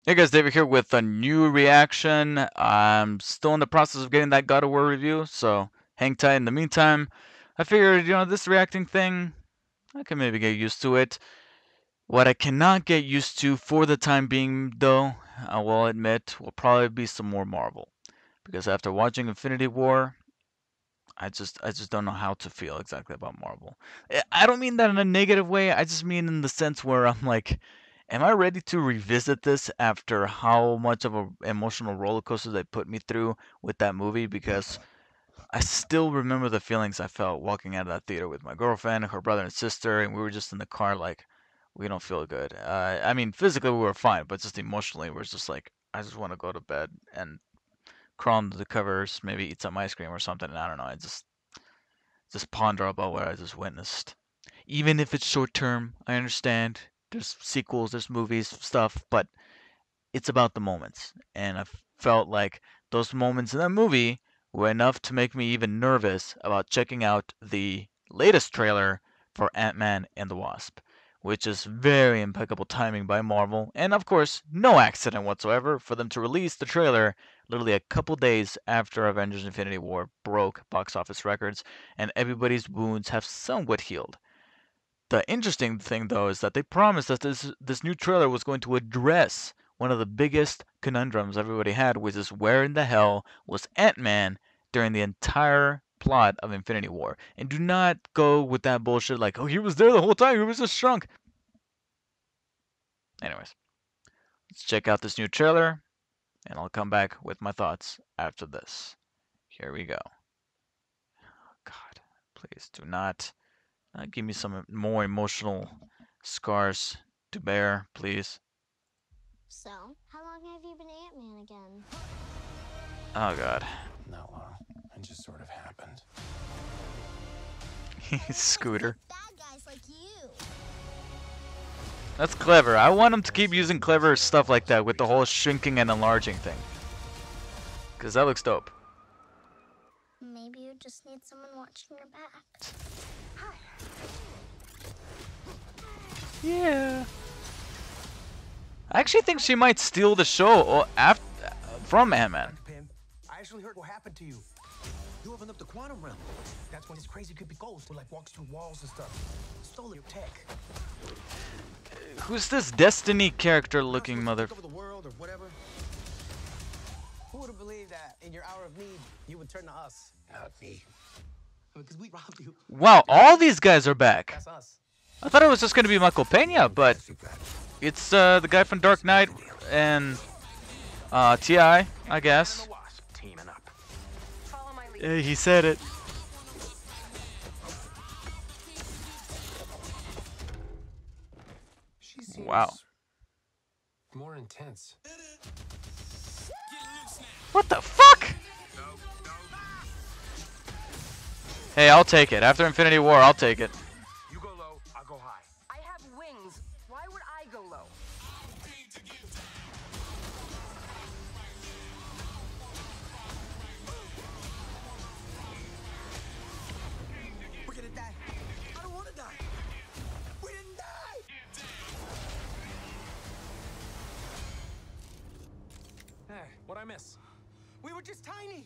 Hey guys, David here with a new reaction. I'm still in the process of getting that God of War review, so hang tight. In the meantime, I figured, this reacting thing, I can maybe get used to it. What I cannot get used to for the time being, though, I will admit, will probably be some more Marvel. Because after watching Infinity War, I just don't know how to feel exactly about Marvel. I don't mean that in a negative way. I just mean in the sense where I'm like, am I ready to revisit this after how much of a emotional roller coaster they put me through with that movie? Because I still remember the feelings I felt walking out of that theater with my girlfriend, her brother and sister, and we were just in the car like, we don't feel good. I mean, physically we were fine, but just emotionally we're just like, I just want to go to bed and crawl under the covers, maybe eat some ice cream or something. And I don't know. I just ponder about what I just witnessed. Even if it's short term, I understand. There's sequels, there's movies, stuff, but it's about the moments. And I felt like those moments in that movie were enough to make me even nervous about checking out the latest trailer for Ant-Man and the Wasp, which is very impeccable timing by Marvel, and of course, no accident whatsoever for them to release the trailer literally a couple days after Avengers Infinity War broke box office records and everybody's wounds have somewhat healed. The interesting thing, though, is that they promised that this new trailer was going to address one of the biggest conundrums everybody had, which is where in the hell was Ant-Man during the entire plot of Infinity War? And do not go with that bullshit like, oh, he was there the whole time, he was just shrunk. Anyways, let's check out this new trailer, and I'll come back with my thoughts after this. Here we go. Oh, God, please do not give me some more emotional scars to bear, please. So, how long have you been Ant-Man again? Oh god. Not long. It just sort of happened. Scooter. Bad guys like you. That's clever. I want him to keep using clever stuff like that with the whole shrinking and enlarging thing. Because that looks dope. Maybe you just need someone watching your back. Yeah. I actually think she might steal the show from Ant-Man. I actually heard what happened to you. You opened up the quantum realm. That's when this crazy creepy ghost who like walks through walls and stuff. Stole your tech. Who's this Destiny character looking mother? Over the world or whatever. Who would have believed that in your hour of need you would turn to us? Not me. Because we robbed you. Wow, all these guys are back. That's us. I thought it was just going to be Michael Pena, but it's the guy from Dark Knight and T.I., I guess. Wasp teaming up. He said it. She seems Wow. more intense. What the fuck? Hey, I'll take it. After Infinity War, I'll take it. You go low, I'll go high. I have wings. Why would I go low? We're gonna die. I don't wanna die. We didn't die. Hey, what'd I miss? We were just tiny.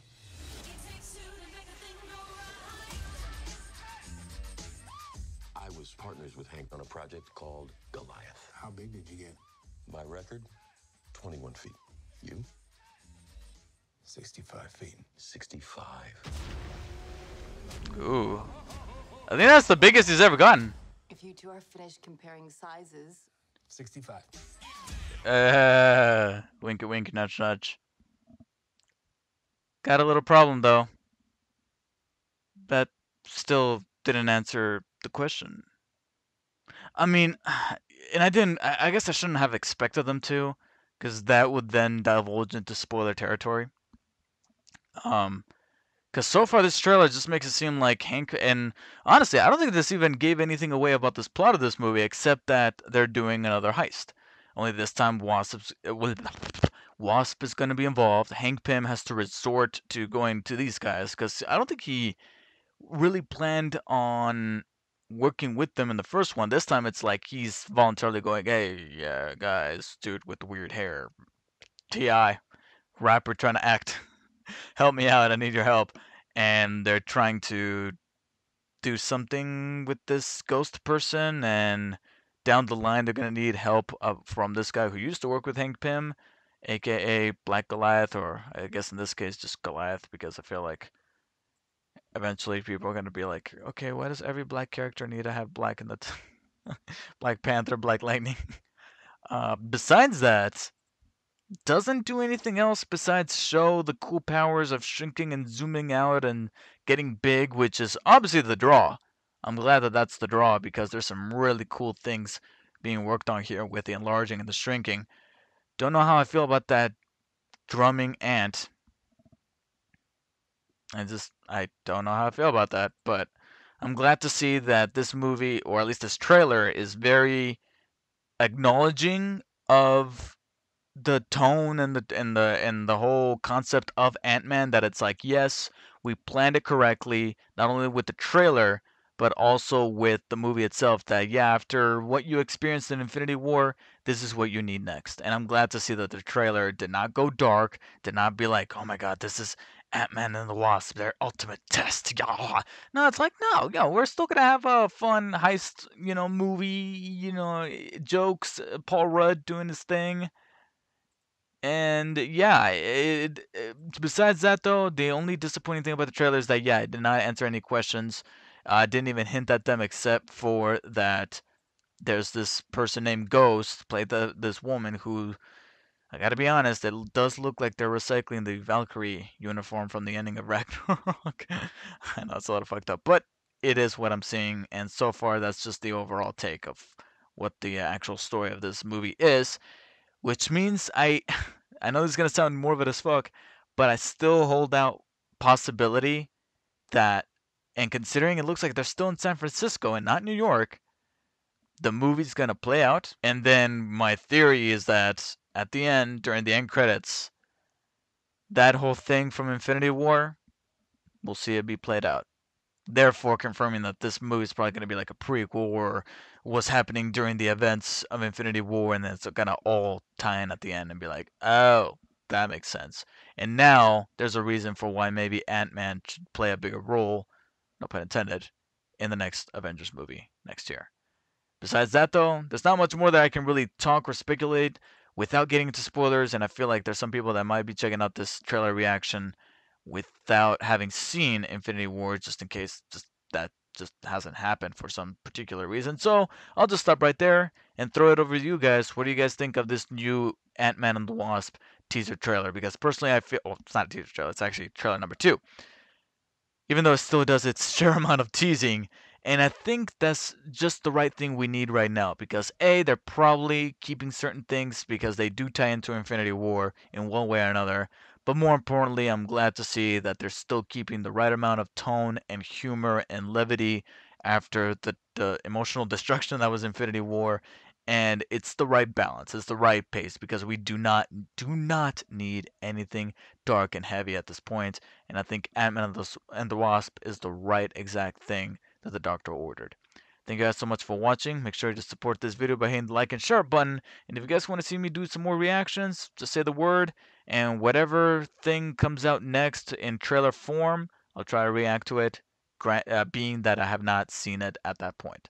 I was partners with Hank on a project called Goliath. How big did you get? My record, 21 feet. You? 65 feet. 65. Ooh. I think that's the biggest he's ever gotten. If you two are finished comparing sizes, 65. Wink, wink, nudge, nudge. Got a little problem though. That still didn't answer the question. I mean, and I guess I shouldn't have expected them to, because that would then divulge into spoiler territory. Because so far this trailer just makes it seem like Hank, and honestly, I don't think this even gave anything away about this plot of this movie, except that they're doing another heist. Only this time Wasp is going to be involved. Hank Pym has to resort to going to these guys, because I don't think he really planned on working with them in the first one. This time it's like he's voluntarily going, hey, yeah, guys, dude with the weird hair, Ti rapper trying to act. Help me out. I need your help. And they're trying to do something with this ghost person, and down the line they're gonna need help from this guy who used to work with Hank Pym, aka Black Goliath, or I guess in this case just Goliath, because I feel like eventually people are gonna be like, okay, why does every black character need to have black in the Black Panther, Black Lightning? Besides that, doesn't do anything else besides show the cool powers of shrinking and zooming out and getting big, which is obviously the draw. I'm glad that that's the draw because there's some really cool things being worked on here with the enlarging and the shrinking. Don't know how I feel about that drumming ant. I don't know how I feel about that, but I'm glad to see that this movie, or at least this trailer, is very acknowledging of the tone and the whole concept of Ant-Man, that it's like, yes, we planned it correctly, not only with the trailer but also with the movie itself, that yeah, after what you experienced in Infinity War, this is what you need next. And I'm glad to see that the trailer did not go dark, did not be like, oh my god, this is Ant-Man and the Wasp, their ultimate test. Yeah. No, it's like, no, we're still gonna have a fun heist, movie, jokes, Paul Rudd doing his thing. And yeah, besides that though, the only disappointing thing about the trailer is that yeah, it did not answer any questions. Didn't even hint at them except for that there's this person named Ghost, played this woman who, I gotta be honest, it does look like they're recycling the Valkyrie uniform from the ending of Ragnarok. I know it's a lot of fucked up, but it is what I'm seeing, and so far that's just the overall take of what the actual story of this movie is, which means I know this is gonna sound morbid as fuck, but I still hold out possibility that, and considering it looks like they're still in San Francisco and not New York, the movie's gonna play out. And then my theory is that at the end, during the end credits, that whole thing from Infinity War, we'll see it be played out, therefore confirming that this movie is probably going to be like a prequel or what's happening during the events of Infinity War, and then it's going to all tie in at the end and be like, oh, that makes sense. And now there's a reason for why maybe Ant-Man should play a bigger role, no pun intended, in the next Avengers movie next year. Besides that, though, there's not much more that I can really talk or speculate without getting into spoilers, and I feel like there's some people that might be checking out this trailer reaction without having seen Infinity War, just in case that just hasn't happened for some particular reason. So I'll just stop right there and throw it over to you guys. What do you guys think of this new Ant-Man and the Wasp teaser trailer? Because personally, I feel, well, it's not a teaser trailer, it's actually trailer number 2, even though it still does its fair amount of teasing. And I think that's just the right thing we need right now, because A, they're probably keeping certain things because they do tie into Infinity War in one way or another. But more importantly, I'm glad to see that they're still keeping the right amount of tone and humor and levity after the emotional destruction that was Infinity War. And it's the right balance, it's the right pace, because we do not need anything dark and heavy at this point. And I think Ant-Man and the Wasp is the right exact thing that the doctor ordered. Thank you guys so much for watching. Make sure to support this video by hitting the like and share button. And if you guys want to see me do some more reactions, just say the word, and whatever thing comes out next in trailer form, I'll try to react to it, being that I have not seen it at that point.